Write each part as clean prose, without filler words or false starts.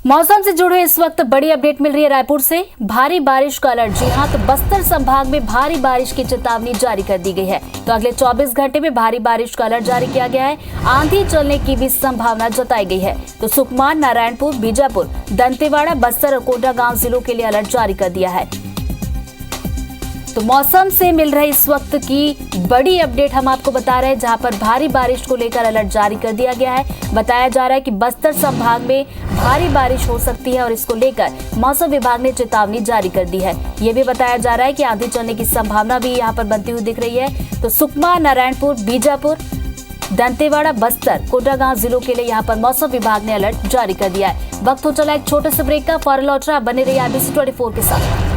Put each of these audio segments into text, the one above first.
मौसम से जुड़े इस वक्त बड़ी अपडेट मिल रही है रायपुर से। भारी बारिश का अलर्ट। जी हां, तो बस्तर संभाग में भारी बारिश की चेतावनी जारी कर दी गई है। तो अगले 24 घंटे में भारी बारिश का अलर्ट जारी किया गया है। आंधी चलने की भी संभावना जताई गई है। तो सुकमा, नारायणपुर, बीजापुर, दंतेवाड़ा, बस्तर और कोंडागांव जिलों के लिए अलर्ट जारी कर दिया है। तो मौसम से मिल रही इस वक्त की बड़ी अपडेट हम आपको बता रहे हैं, जहां पर भारी बारिश को लेकर अलर्ट जारी कर दिया गया है। बताया जा रहा है कि बस्तर संभाग में भारी बारिश हो सकती है और इसको लेकर मौसम विभाग ने चेतावनी जारी कर दी है। ये भी बताया जा रहा है कि आंधी चलने की संभावना भी यहां पर बनती हुई दिख रही है। तो सुकमा, नारायणपुर, बीजापुर, दंतेवाड़ा, बस्तर, कोंडागांव जिलों के लिए यहां पर मौसम विभाग ने अलर्ट जारी कर दिया है। वक्त हो चला एक छोटे से ब्रेक का। फौरन लौट रहा, बने रहिए IBC 24 के साथ।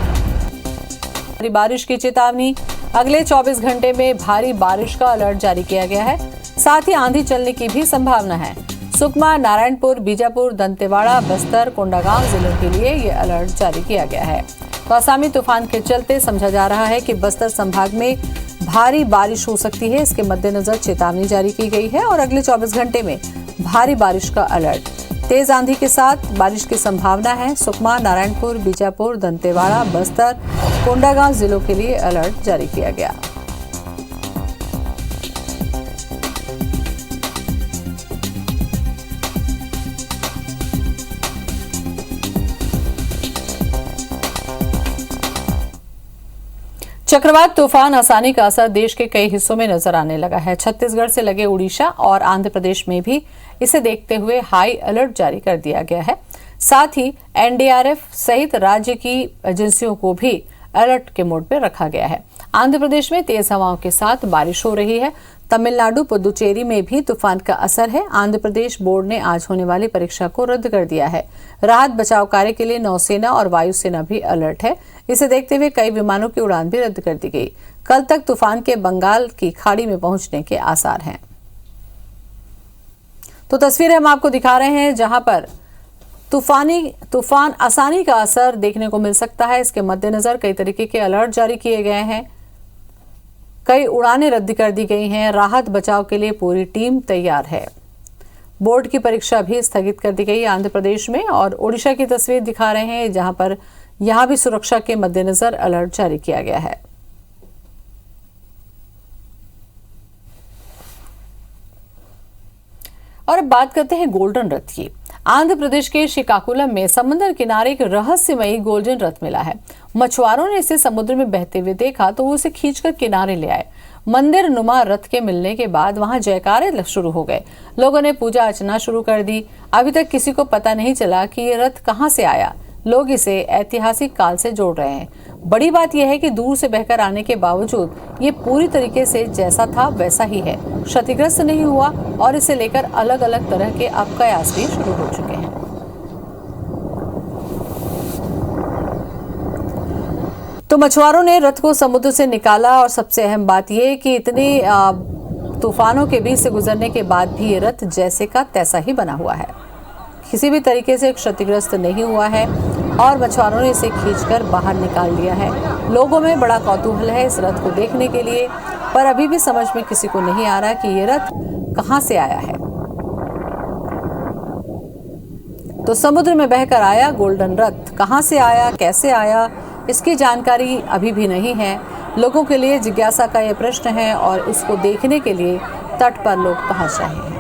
भारी बारिश की चेतावनी। अगले 24 घंटे में भारी बारिश का अलर्ट जारी किया गया है। साथ ही आंधी चलने की भी संभावना है। सुकमा, नारायणपुर, बीजापुर, दंतेवाड़ा, बस्तर, कोंडागांव जिलों के लिए ये अलर्ट जारी किया गया है। तो आसामी तूफान के चलते समझा जा रहा है कि बस्तर संभाग में भारी बारिश हो सकती है। इसके मद्देनजर चेतावनी जारी की गई है और अगले 24 घंटे में भारी बारिश का अलर्ट। तेज आंधी के साथ बारिश की संभावना है। सुकमा, नारायणपुर, बीजापुर, दंतेवाड़ा, बस्तर, कोंडागांव जिलों के लिए अलर्ट जारी किया गया। चक्रवात तूफान आसानी का असर देश के कई हिस्सों में नजर आने लगा है। छत्तीसगढ़ से लगे उड़ीसा और आंध्र प्रदेश में भी इसे देखते हुए हाई अलर्ट जारी कर दिया गया है। साथ ही NDRF सहित राज्य की एजेंसियों को भी अलर्ट के मोड पर रखा गया है। आंध्र प्रदेश में तेज हवाओं के साथ बारिश हो रही है। तमिलनाडु, पुदुचेरी में भी तूफान का असर है। आंध्र प्रदेश बोर्ड ने आज होने वाली परीक्षा को रद्द कर दिया है। राहत बचाव कार्य के लिए नौसेना और वायुसेना भी अलर्ट है। इसे देखते हुए कई विमानों की उड़ान भी रद्द कर दी गई। कल तक तूफान के बंगाल की खाड़ी में पहुंचने के आसार हैं। तो तस्वीरें हम आपको दिखा रहे हैं जहां पर तूफान आसानी का असर देखने को मिल सकता है। इसके मद्देनजर कई तरीके के अलर्ट जारी किए गए हैं। कई उड़ानें रद्द कर दी गई हैं। राहत बचाव के लिए पूरी टीम तैयार है। बोर्ड की परीक्षा भी स्थगित कर दी गई आंध्र प्रदेश में। और ओडिशा की तस्वीर दिखा रहे हैं जहां पर यहां भी सुरक्षा के मद्देनजर अलर्ट जारी किया गया है। और अब बात करते हैं गोल्डन रथ की। आंध्र प्रदेश के श्रीकाकुलम में समुद्र किनारे एक रहस्यमयी गोल्डन रथ मिला है। मछुआरों ने इसे समुद्र में बहते हुए देखा तो वो उसे खींचकर किनारे ले आए। मंदिर नुमा रथ के मिलने के बाद वहां जयकारे शुरू हो गए। लोगों ने पूजा अर्चना शुरू कर दी। अभी तक किसी को पता नहीं चला कि ये रथ कहां से आया। लोग इसे ऐतिहासिक काल से जोड़ रहे हैं। बड़ी बात यह है कि दूर से बहकर आने के बावजूद ये पूरी तरीके से जैसा था वैसा ही है, क्षतिग्रस्त नहीं हुआ और इसे लेकर अलग अलग तरह के अब कयास भी शुरू हो चुके हैं। तो मछुआरों ने रथ को समुद्र से निकाला और सबसे अहम बात यह कि इतने तूफानों के बीच से गुजरने के बाद भी ये रथ जैसे का तैसा ही बना हुआ है, किसी भी तरीके से क्षतिग्रस्त नहीं हुआ है और मछुआरों ने इसे खींचकर बाहर निकाल लिया है। लोगों में बड़ा कौतूहल है इस रथ को देखने के लिए, पर अभी भी समझ में किसी को नहीं आ रहा कि ये रथ कहां से आया है। तो समुद्र में बहकर आया गोल्डन रथ, कहां से आया, कैसे आया, इसकी जानकारी अभी भी नहीं है। लोगों के लिए जिज्ञासा का यह प्रश्न है और इसको देखने के लिए तट पर लोग पहुंच रहे हैं।